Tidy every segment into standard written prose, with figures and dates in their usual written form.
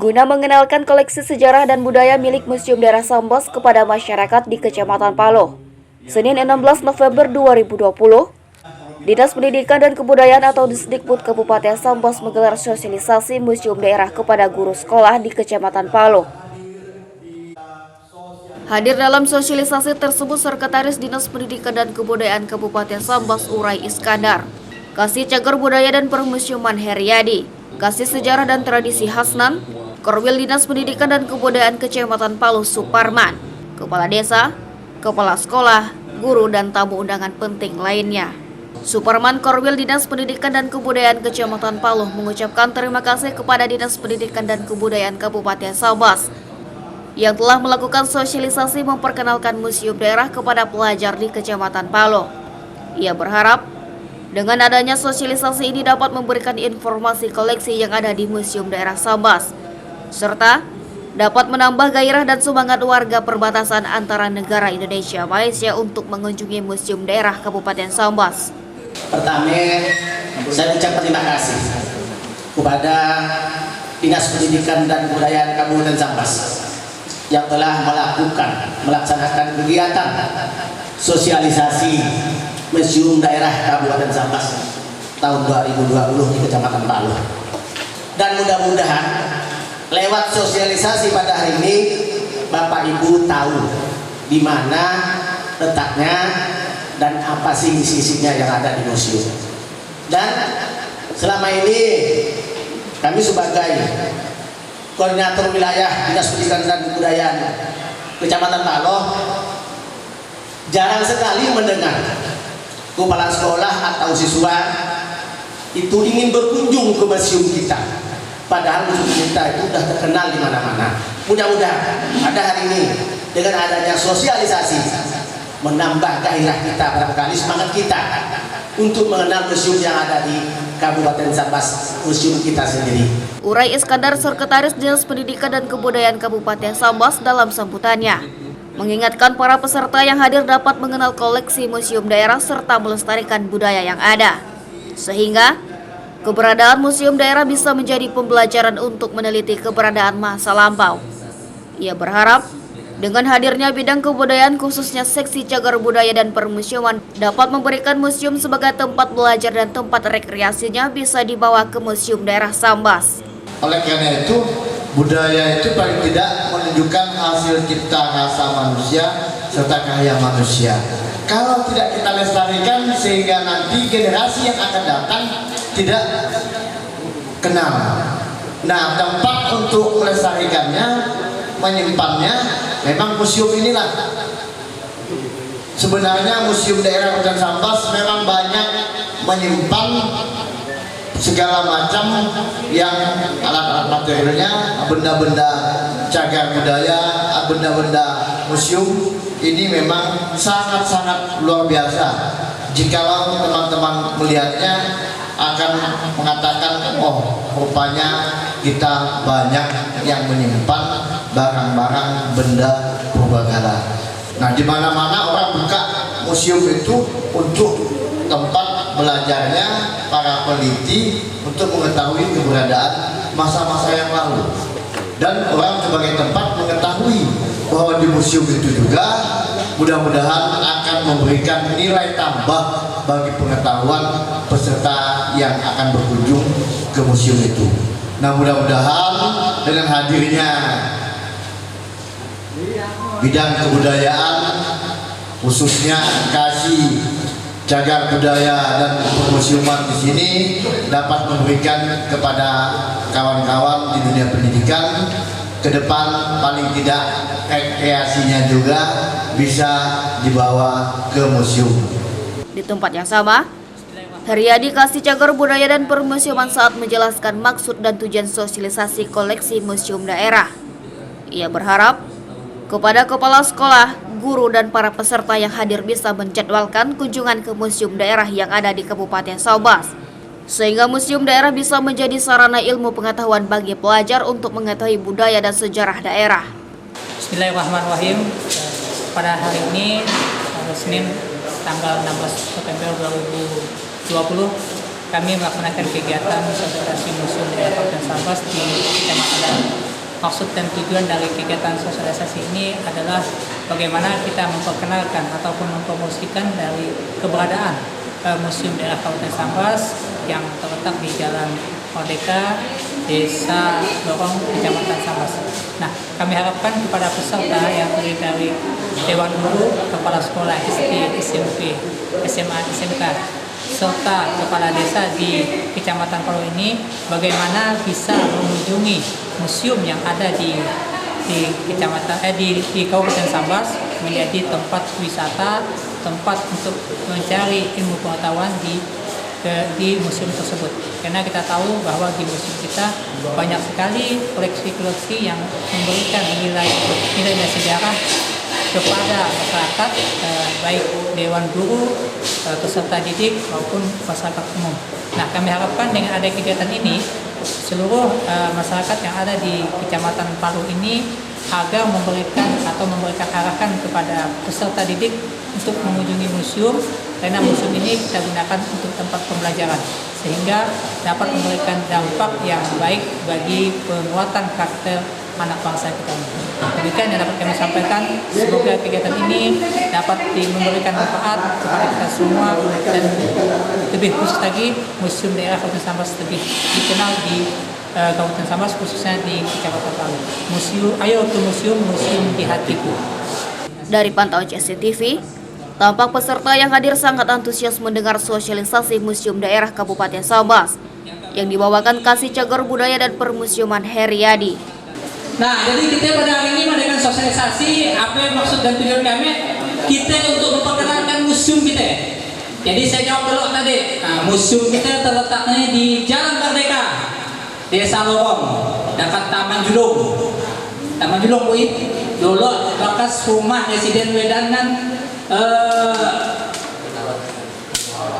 guna mengenalkan koleksi sejarah dan budaya milik Museum Daerah Sambas kepada masyarakat di Kecamatan Paloh. Senin 16 November 2020, Dinas Pendidikan dan Kebudayaan atau Disdikbud Kabupaten Sambas menggelar sosialisasi Museum Daerah kepada guru sekolah di Kecamatan Paloh. Hadir dalam sosialisasi tersebut Sekretaris Dinas Pendidikan dan Kebudayaan Kabupaten Sambas Uray Iskandar, Kasih Cagar Budaya dan Permusiuman Heriadi, Kasih Sejarah dan Tradisi Hasnan, Korwil Dinas Pendidikan dan Kebudayaan Kecamatan Paloh Suparman, Kepala Desa, Kepala Sekolah, Guru dan tamu undangan penting lainnya. Suparman Korwil Dinas Pendidikan dan Kebudayaan Kecamatan Paloh mengucapkan terima kasih kepada Dinas Pendidikan dan Kebudayaan Kabupaten Sambas yang telah melakukan sosialisasi memperkenalkan Museum Daerah kepada pelajar di Kecamatan Paloh. Ia berharap dengan adanya sosialisasi ini dapat memberikan informasi koleksi yang ada di Museum Daerah Sambas, serta dapat menambah gairah dan semangat warga perbatasan antara negara Indonesia Malaysia untuk mengunjungi Museum Daerah Kabupaten Sambas. Pertama, saya ucapkan terima kasih kepada Dinas Pendidikan dan Kebudayaan Kabupaten Sambas yang telah melaksanakan kegiatan sosialisasi Museum Daerah Kabupaten Sambas tahun 2020 di Kecamatan Paloh. Dan mudah-mudahan lewat sosialisasi pada hari ini Bapak Ibu tahu di mana letaknya dan apa sih isi-isinya yang ada di museum. Dan selama ini kami sebagai Koordinator Wilayah Dinas Pendidikan dan Kebudayaan Kecamatan Paloh jarang sekali mendengar kepala sekolah atau siswa itu ingin berkunjung ke museum kita. Padahal museum kita itu sudah terkenal di mana-mana. Mudah-mudahan pada hari ini dengan adanya sosialisasi menambah gairah kita, barangkali semangat kita untuk mengenal museum yang ada di Kabupaten Sambas, museum kita sendiri. Uray Iskandar, Sekretaris Dinas Pendidikan dan Kebudayaan Kabupaten Sambas dalam sambutannya mengingatkan para peserta yang hadir dapat mengenal koleksi museum daerah serta melestarikan budaya yang ada, sehingga keberadaan museum daerah bisa menjadi pembelajaran untuk meneliti keberadaan masa lampau. Ia berharap dengan hadirnya bidang kebudayaan khususnya seksi cagar budaya dan permusiuman dapat memberikan museum sebagai tempat belajar dan tempat rekreasinya bisa dibawa ke Museum Daerah Sambas. Oleh karena itu, budaya itu paling tidak menunjukkan hasil cipta rasa manusia serta karya manusia. Kalau tidak kita lestarikan sehingga nanti generasi yang akan datang tidak kenal. Nah, tempat untuk melestarikannya, menyimpannya, memang museum inilah. Sebenarnya Museum Daerah Kabupaten Sambas memang banyak menyimpan segala macam yang alat-alat materialnya, benda-benda cagar budaya, benda-benda museum ini memang sangat-sangat luar biasa. Jikalau teman-teman melihatnya akan mengatakan, oh rupanya kita banyak yang menyimpan barang-barang benda purbakala. Nah, di mana-mana orang buka museum itu untuk tempat belajarnya para peneliti untuk mengetahui keberadaan masa-masa yang lalu. Dan orang sebagai tempat mengetahui bahwa di museum itu juga mudah-mudahan akan memberikan nilai tambah bagi pengetahuan peserta yang akan berkunjung ke museum itu. Nah, mudah-mudahan dengan hadirnya bidang kebudayaan khususnya kasih cagar budaya dan permusiuman di sini dapat memberikan kepada kawan-kawan di dunia pendidikan ke depan paling tidak rekreasinya juga bisa dibawa ke museum. Di tempat yang sama, Heriadi, Kasih Cagar Budaya dan Permusiuman saat menjelaskan maksud dan tujuan sosialisasi koleksi museum daerah. Ia berharap kepada kepala sekolah, guru dan para peserta yang hadir bisa menjadwalkan kunjungan ke museum daerah yang ada di Kabupaten Sambas, sehingga museum daerah bisa menjadi sarana ilmu pengetahuan bagi pelajar untuk mengetahui budaya dan sejarah daerah. Bismillahirrahmanirrahim. Pada hari ini, Senin tanggal 16 September 2020, kami melaksanakan kegiatan sosialisasi Museum Daerah Kabupaten Sambas di Kecamatan maksud dan tujuan dari kegiatan sosialisasi ini adalah bagaimana kita memperkenalkan ataupun mempromosikan dari keberadaan Museum Daerah Kabupaten Sambas yang terletak di Jalan Merdeka, Desa Lorong, Kecamatan Sambas. Nah, kami harapkan kepada peserta yang terdiri dari Dewan Guru, Kepala Sekolah SD, SMP, SMA, SMK, serta Kepala Desa di Kecamatan Palu ini, bagaimana bisa mengunjungi museum yang ada di Kabupaten Sambas menjadi tempat wisata, tempat untuk mencari ilmu pengetahuan di museum tersebut. Karena kita tahu bahwa di museum kita banyak sekali koleksi-koleksi yang memberikan nilai sejarah kepada masyarakat, baik Dewan Guru, peserta didik maupun masyarakat umum. Nah, kami harapkan dengan ada kegiatan ini, seluruh masyarakat yang ada di Kecamatan Palu ini agar memberikan arahan kepada peserta didik untuk mengunjungi museum, karena museum ini kita gunakan untuk tempat pembelajaran sehingga dapat memberikan dampak yang baik bagi penguatan karakter anak bangsa kita. Demikian yang dapat kami sampaikan. Semoga kegiatan ini dapat memberikan manfaat kepada kita semua, dan lebih khusus lagi Museum Daerah Kabupaten Sambas lebih dikenal di Kabupaten Sambas, khususnya di Kecamatan Palu. Ayo ke museum di hatiku. Dari pantauan CCTV, tampak peserta yang hadir sangat antusias mendengar sosialisasi Museum Daerah Kabupaten Sambas yang dibawakan Kasih Cagar Budaya dan Permusiuman Heriadi. Nah, jadi kita pada hari ini mengadakan sosialisasi. Apa yang maksud dan tujuan kami? Kita untuk memperkenalkan museum kita. Jadi saya jawab dulu tadi. Nah, museum kita terletaknya di Jalan Merdeka, Desa Lorong, dekat Taman Julung. Taman Julung, Bu. Dulu bekas rumah Residen Wedan dan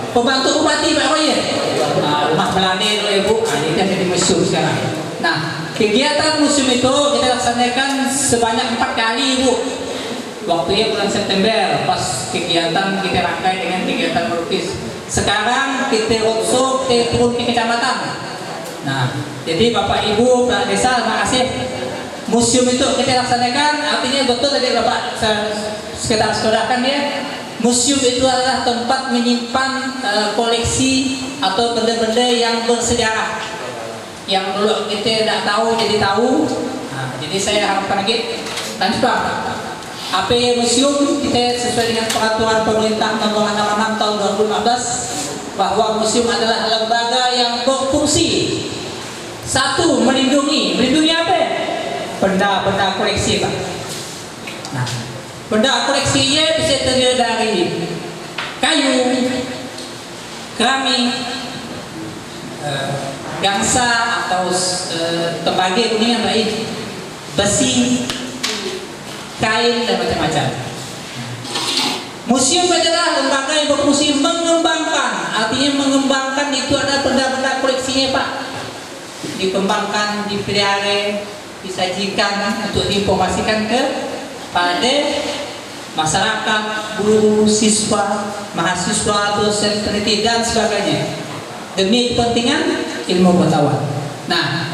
pembantu bupati Pak Roy. Nah, rumah Belanda dulu ya, Bu. Nah, ini kan jadi museum sekarang. Nah, kegiatan museum itu kita laksanakan sebanyak 4 kali, Bu. Waktunya bulan September, pas kegiatan kita rangkai dengan kegiatan melukis. Sekarang kita roadshow, kita turun ke kecamatan. Nah, jadi Bapak Ibu Kepala Desa, terima kasih. Museum itu kita laksanakan, artinya betul tadi Bapak sekitar saudarakan ya. Museum itu adalah tempat menyimpan koleksi atau benda-benda yang bersejarah, yang dulu kita tidak tahu jadi tahu. Nah, jadi saya harapkan lagi lanjut Pak. AP Museum kita sesuai dengan peraturan pemerintah nomor 66 tahun 2015 bahwa museum adalah lembaga yang berfungsi satu melindungi apa? Benda-benda koleksi Pak. Nah, benda koleksinya bisa terdiri dari kayu, keramik, gangsa atau tembaga kuningan lain, besi, kain dan macam-macam. Museum adalah lembaga yang berfungsi mengembangkan, artinya mengembangkan itu adalah benda-benda koleksinya Pak, dikembangkan, dipelihara, disajikan untuk diinformasikan kepada masyarakat, guru, siswa, mahasiswa, dosen, peneliti dan sebagainya demi kepentingan ilmu pengetahuan. Nah,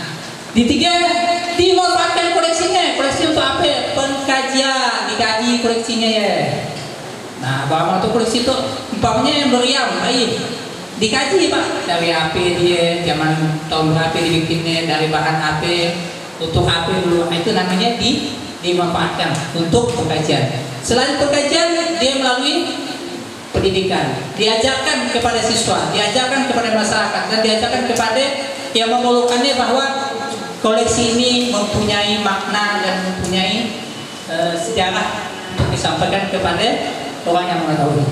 dimanfaatkan koleksinya. Koleksi untuk apa? Pengkajian, dikaji koleksinya ya. Nah, bahwa untuk koleksi itu umpamanya yang meriam, baik dikaji Pak, dari apa dia, zaman tahun berapa dibikinnya, dari bahan apa, untuk apa dulu. Nah, itu namanya dimanfaatkan untuk pengkajian. Selain pengkajian, dia melalui pendidikan, diajarkan kepada siswa, diajarkan kepada masyarakat, dan diajarkan kepada yang memerlukannya bahwa koleksi ini mempunyai makna dan mempunyai sejarah untuk disampaikan kepada orang yang mengetahui.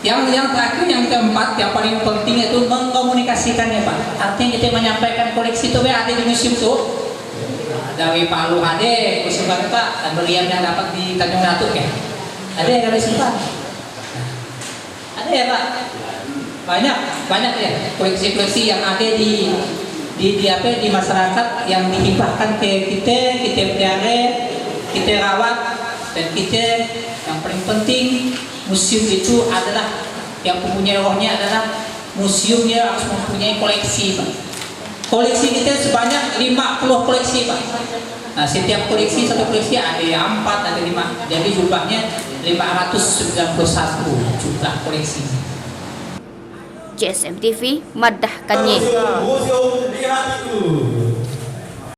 Yang terakhir, yang keempat, yang paling penting itu mengkomunikasikannya Pak. Artinya kita menyampaikan koleksi itu ada di museum itu. Dari Palu ada, museum Pak, belian yang dapat di Tanjung Datuk ya. Ada yang dari Sultan. Ada ya Pak, banyak ya koleksi-koleksi yang ada di masyarakat yang dihibahkan ke kita pelihara, kita rawat, dan kita yang paling penting museum itu adalah yang mempunyai rohnya adalah museumnya harus mempunyai koleksi Pak. Koleksi kita sebanyak 50 koleksi Pak. Nah, setiap koleksi, satu koleksi ada 4, ada 5. Jadi jumlahnya 591 jumlah koleksi. JSM TV madahkannya. Museum di hatiku.